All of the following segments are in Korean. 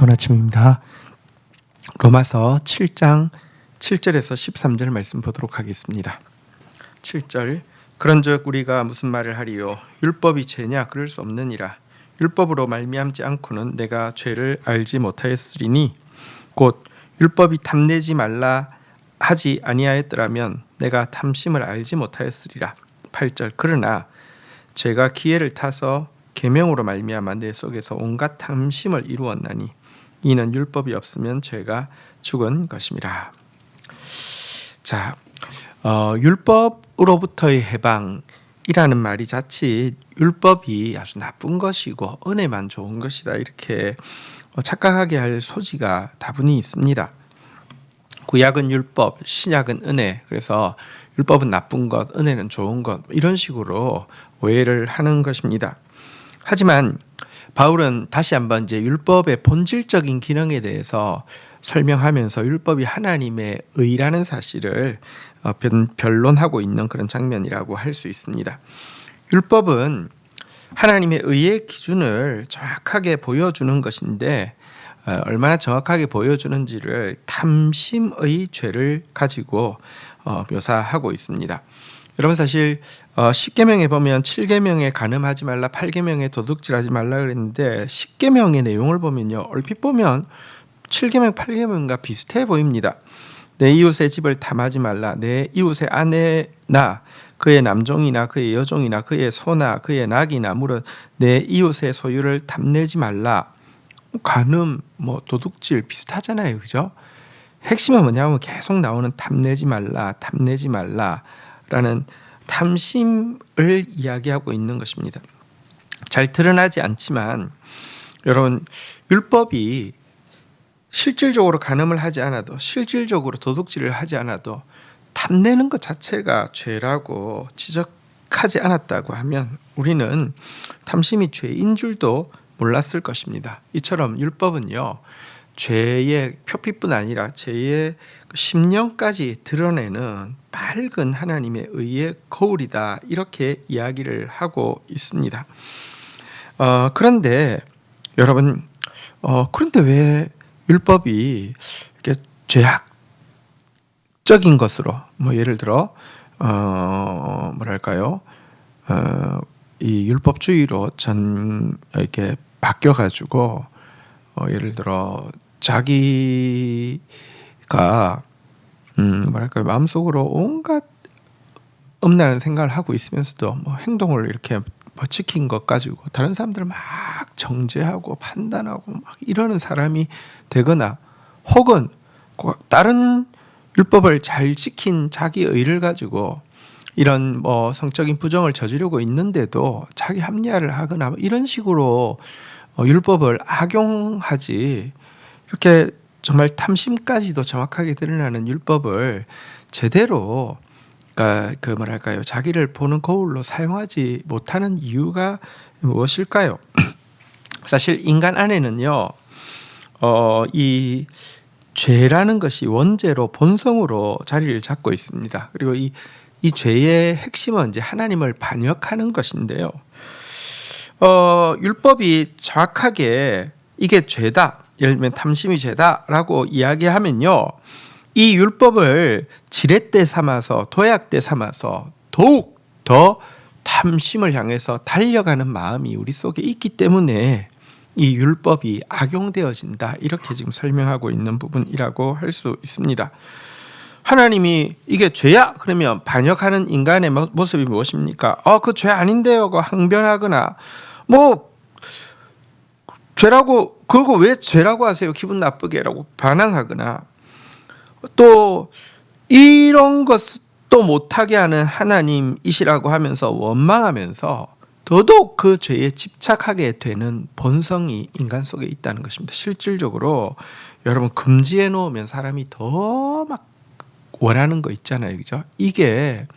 좋은 아침입니다. 로마서 7장 7절에서 13절 말씀 보도록 하겠습니다. 7절 그런즉 우리가 무슨 말을 하리요 율법이 죄냐 그럴 수 없느니라. 율법으로 말미암지 않고는 내가 죄를 알지 못하였으리니 곧 율법이 탐내지 말라 하지 아니하였더라면 내가 탐심을 알지 못하였으리라. 8절 그러나 죄가 기회를 타서 계명으로 말미암아 내 속에서 온갖 탐심을 이루었나니 이는 율법이 없으면 죄가 죽은 것임이라. 자, 율법으로부터의 해방이라는 말이 자칫 율법이 아주 나쁜 것이고 은혜만 좋은 것이다 이렇게 착각하게 할 소지가 다분히 있습니다. 구약은 율법, 신약은 은혜. 그래서 율법은 나쁜 것, 은혜는 좋은 것 이런 식으로 오해를 하는 것입니다. 하지만 바울은 다시 한번 이제 율법의 본질적인 기능에 대해서 설명하면서 율법이 하나님의 의라는 사실을 변론하고 있는 그런 장면이라고 할 수 있습니다. 율법은 하나님의 의의 기준을 정확하게 보여주는 것인데 얼마나 정확하게 보여주는지를 탐심의 죄를 가지고 묘사하고 있습니다. 여러분 사실 10계명에 보면 7계명에 간음하지 말라, 8계명에 도둑질하지 말라 그랬는데 10계명의 내용을 보면요 얼핏 보면 7계명, 8계명과 비슷해 보입니다. 내 이웃의 집을 탐하지 말라, 내 이웃의 아내나 그의 남종이나 그의 여종이나 그의 소나 그의 낙이나 물은 내 이웃의 소유를 탐내지 말라. 간음, 도둑질 비슷하잖아요, 그죠? 핵심은 뭐냐면 계속 나오는 탐내지 말라, 탐내지 말라라는 탐심을 이야기하고 있는 것입니다. 잘 드러나지 않지만 여러분 율법이 실질적으로 간음을 하지 않아도 실질적으로 도둑질을 하지 않아도 탐내는 것 자체가 죄라고 지적하지 않았다고 하면 우리는 탐심이 죄인 줄도 몰랐을 것입니다. 이처럼 율법은요 죄의 표피뿐 아니라 죄의 심령까지 드러내는 밝은 하나님의 의의 거울이다 이렇게 이야기를 하고 있습니다. 그런데 여러분 그런데 왜 율법이 이렇게 죄악적인 것으로 예를 들어 이 율법주의로 이렇게 바뀌어 가지고 예를 들어 자기가 마음속으로 온갖 음란한 생각을 하고 있으면서도 행동을 이렇게 지킨 것 가지고 다른 사람들을 막 정죄하고 판단하고 막 이러는 사람이 되거나 혹은 다른 율법을 잘 지킨 자기 의를 가지고 이런 성적인 부정을 저지르고 있는데도 자기 합리화를 하거나 이런 식으로 율법을 악용하지 이렇게 정말 탐심까지도 정확하게 드러나는 율법을 제대로 자기를 보는 거울로 사용하지 못하는 이유가 무엇일까요? 사실 인간 안에는요, 이 죄라는 것이 원죄로 본성으로 자리를 잡고 있습니다. 그리고 이 죄의 핵심은 이제 하나님을 반역하는 것인데요. 율법이 정확하게 이게 죄다, 예를 들면 탐심이 죄다라고 이야기하면요, 이 율법을 지렛대 삼아서 도약대 삼아서 더욱 더 탐심을 향해서 달려가는 마음이 우리 속에 있기 때문에 이 율법이 악용되어진다 이렇게 지금 설명하고 있는 부분이라고 할 수 있습니다. 하나님이 이게 죄야 그러면 반역하는 인간의 모습이 무엇입니까? 그 죄 아닌데요. 항변하거나 죄라고 그거 왜 죄라고 하세요? 기분 나쁘게라고 반항하거나 또 이런 것도 못하게 하는 하나님이시라고 하면서 원망하면서 더더욱 그 죄에 집착하게 되는 본성이 인간 속에 있다는 것입니다. 실질적으로 여러분 금지해 놓으면 사람이 더 막 원하는 거 있잖아요, 그죠? 이게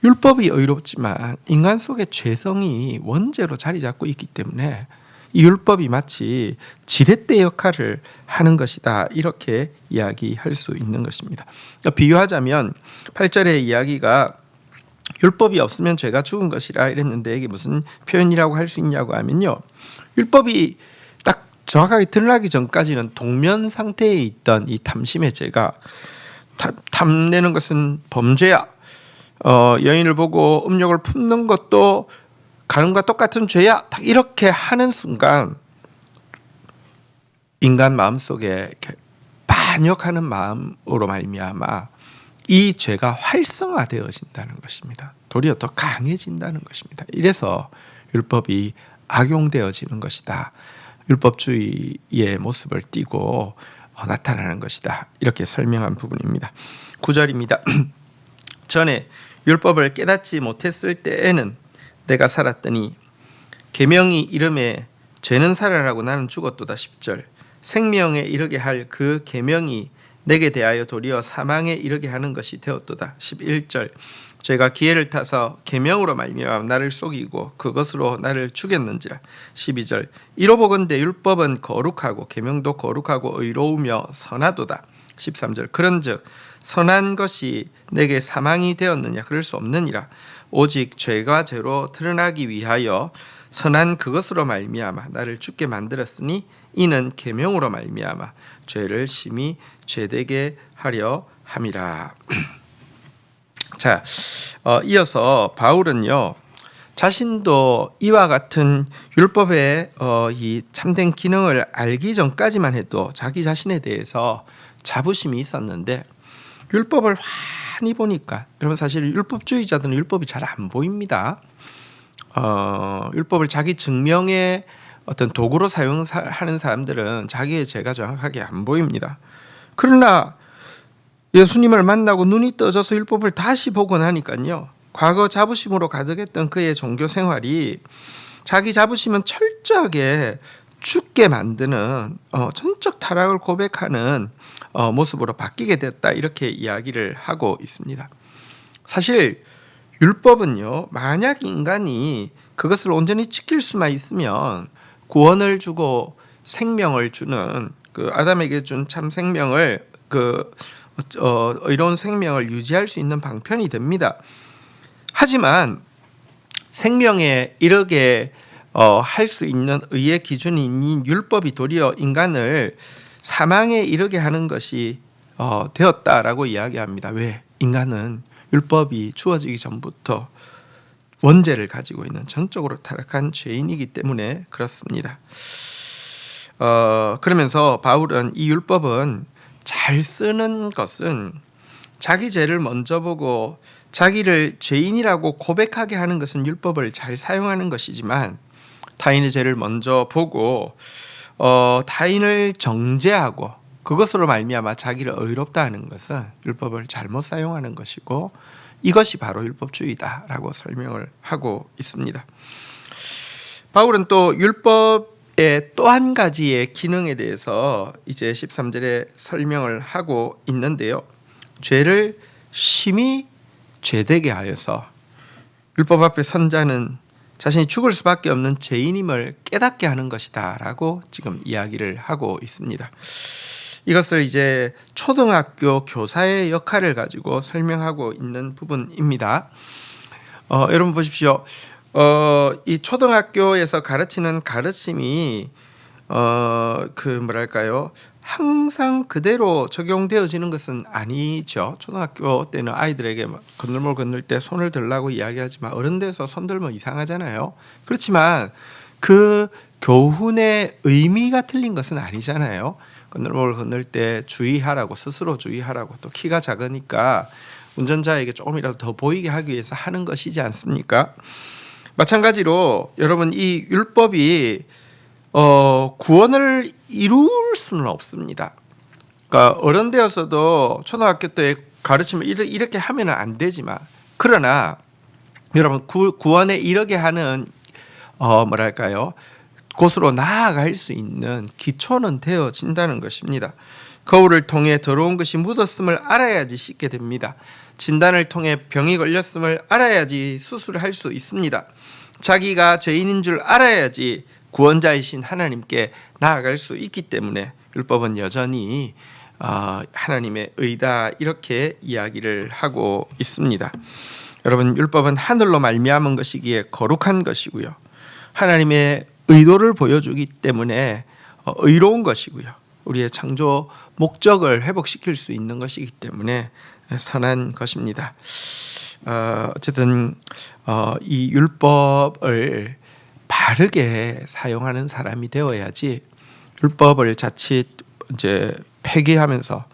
율법이 의롭지만 인간 속의 죄성이 원죄로 자리 잡고 있기 때문에 이 율법이 마치 지렛대 역할을 하는 것이다 이렇게 이야기할 수 있는 것입니다. 비유하자면 8절의 이야기가 율법이 없으면 죄가 죽은 것이라 이랬는데 이게 무슨 표현이라고 할 수 있냐고 하면요, 율법이 딱 정확하게 드러나기 전까지는 동면 상태에 있던 이 탐심의 죄가 탐내는 것은 범죄야. 여인을 보고 음욕을 품는 것도 가늠과 똑같은 죄야. 딱 이렇게 하는 순간 인간 마음속에 반역하는 마음으로 말미암아 이 죄가 활성화되어진다는 것입니다. 도리어 더 강해진다는 것입니다. 이래서 율법이 악용되어지는 것이다. 율법주의의 모습을 띠고 나타나는 것이다. 이렇게 설명한 부분입니다. 9절입니다. 전에 율법을 깨닫지 못했을 때에는 내가 살았더니 계명이 이름에 죄는 살아나고 나는 죽었도다. 10절 생명에 이르게 할 그 계명이 내게 대하여 도리어 사망에 이르게 하는 것이 되었도다. 11절 죄가 기회를 타서 계명으로 말미암아 나를 속이고 그것으로 나를 죽였는지라. 12절 이로보건대 율법은 거룩하고 계명도 거룩하고 의로우며 선하도다. 13절 그런즉 선한 것이 내게 사망이 되었느냐 그럴 수 없느니라. 오직 죄가 죄로 드러나기 위하여 선한 그것으로 말미암아 나를 죽게 만들었으니 이는 계명으로 말미암아 죄를 심히 죄되게 하려 함이라. 자, 이어서 바울은요 자신도 이와 같은 율법의 이 참된 기능을 알기 전까지만 해도 자기 자신에 대해서 자부심이 있었는데 율법을 환히 보니까, 여러분 사실 율법주의자들은 율법이 잘 안 보입니다. 율법을 자기 증명의 어떤 도구로 사용하는 사람들은 자기의 죄가 정확하게 안 보입니다. 그러나 예수님을 만나고 눈이 떠져서 율법을 다시 보고 나니까요, 과거 자부심으로 가득했던 그의 종교 생활이 자기 자부심은 철저하게 죽게 만드는 전적 타락을 고백하는 모습으로 바뀌게 됐다. 이렇게 이야기를 하고 있습니다. 사실 율법은요, 만약 인간이 그것을 온전히 지킬 수만 있으면 구원을 주고 생명을 주는 그 아담에게 준 참 생명을 의로운 생명을 유지할 수 있는 방편이 됩니다. 하지만 생명에 이르게 할 수 있는 의의 기준인 율법이 도리어 인간을 사망에 이르게 하는 것이 되었다라고 이야기합니다. 왜? 인간은 율법이 주어지기 전부터 원죄를 가지고 있는 전적으로 타락한 죄인이기 때문에 그렇습니다. 그러면서 바울은 이 율법은 잘 쓰는 것은 자기 죄를 먼저 보고 자기를 죄인이라고 고백하게 하는 것은 율법을 잘 사용하는 것이지만, 타인의 죄를 먼저 보고 타인을 정죄하고 그것으로 말미암아 자기를 의롭다 하는 것은 율법을 잘못 사용하는 것이고, 이것이 바로 율법주의다라고 설명을 하고 있습니다. 바울은 또 율법의 또 한 가지의 기능에 대해서 이제 13절에 설명을 하고 있는데요, 죄를 심히 죄되게 하여서 율법 앞에 선 자는 자신이 죽을 수밖에 없는 죄인임을 깨닫게 하는 것이다 라고 지금 이야기를 하고 있습니다. 이것을 이제 초등학교 교사의 역할을 가지고 설명하고 있는 부분입니다. 여러분 보십시오. 이 초등학교에서 가르치는 가르침이 항상 그대로 적용되어지는 것은 아니죠. 초등학교 때는 아이들에게 건널목 건널 때 손을 들라고 이야기하지만 어른 돼서 손 들면 이상하잖아요. 그렇지만 그 교훈의 의미가 틀린 것은 아니잖아요. 건널목을 건널 때 주의하라고, 스스로 주의하라고, 또 키가 작으니까 운전자에게 조금이라도 더 보이게 하기 위해서 하는 것이지 않습니까? 마찬가지로 여러분, 이 율법이 구원을 이룰 수는 없습니다. 그러니까 어른 되어서도 초등학교 때 가르치면 이렇게 하면 안 되지만, 그러나 여러분 구원에 이르게 하는 곳으로 나아갈 수 있는 기초는 되어진다는 것입니다. 거울을 통해 더러운 것이 묻었음을 알아야지 씻게 됩니다. 진단을 통해 병이 걸렸음을 알아야지 수술을 할 수 있습니다. 자기가 죄인인 줄 알아야지 구원자이신 하나님께 나아갈 수 있기 때문에 율법은 여전히 하나님의 의다, 이렇게 이야기를 하고 있습니다. 여러분, 율법은 하늘로 말미암은 것이기에 거룩한 것이고요, 하나님의 의도를 보여주기 때문에 의로운 것이고요. 우리의 창조 목적을 회복시킬 수 있는 것이기 때문에 선한 것입니다. 어쨌든 이 율법을 바르게 사용하는 사람이 되어야지 율법을 자칫 이제 폐기하면서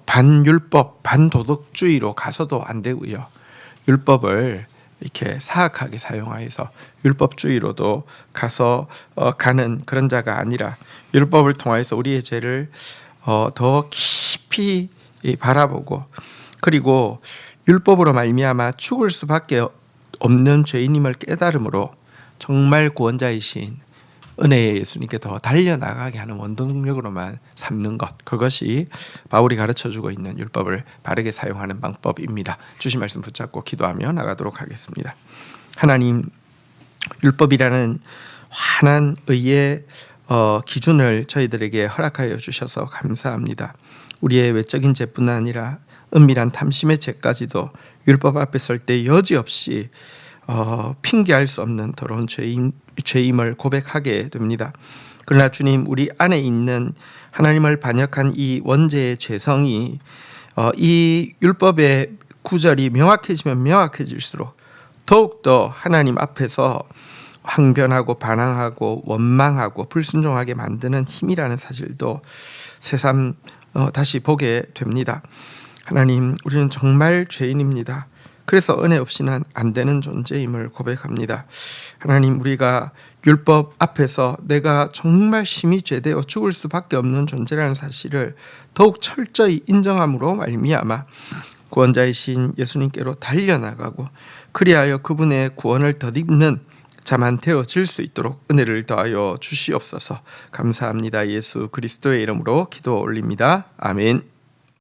반율법, 반도덕주의로 가서도 안 되고요. 율법을 이렇게 사악하게 사용하여서 율법주의로도 가는 그런 자가 아니라 율법을 통하여서 우리의 죄를 더 깊이 바라보고 그리고 율법으로 말미암아 죽을 수밖에 없는 죄인임을 깨달음으로 정말 구원자이신 은혜의 예수님께 더 달려나가게 하는 원동력으로만 삼는 것, 그것이 바울이 가르쳐주고 있는 율법을 바르게 사용하는 방법입니다. 주신 말씀 붙잡고 기도하며 나가도록 하겠습니다. 하나님, 율법이라는 환한 의의 기준을 저희들에게 허락하여 주셔서 감사합니다. 우리의 외적인 죄뿐 아니라 은밀한 탐심의 죄까지도 율법 앞에 설 때 여지없이 핑계할 수 없는 더러운 죄임을 고백하게 됩니다. 그러나 주님, 우리 안에 있는 하나님을 반역한 이 원죄의 죄성이 이 율법의 구절이 명확해지면 명확해질수록 더욱더 하나님 앞에서 항변하고 반항하고 원망하고 불순종하게 만드는 힘이라는 사실도 새삼 다시 보게 됩니다. 하나님, 우리는 정말 죄인입니다. 그래서 은혜 없이는 안 되는 존재임을 고백합니다. 하나님, 우리가 율법 앞에서 내가 정말 심히 죄되어 죽을 수밖에 없는 존재라는 사실을 더욱 철저히 인정함으로 말미암아 구원자이신 예수님께로 달려나가고 그리하여 그분의 구원을 덧입는 자만 되어질 수 있도록 은혜를 더하여 주시옵소서. 감사합니다. 예수 그리스도의 이름으로 기도 올립니다. 아멘.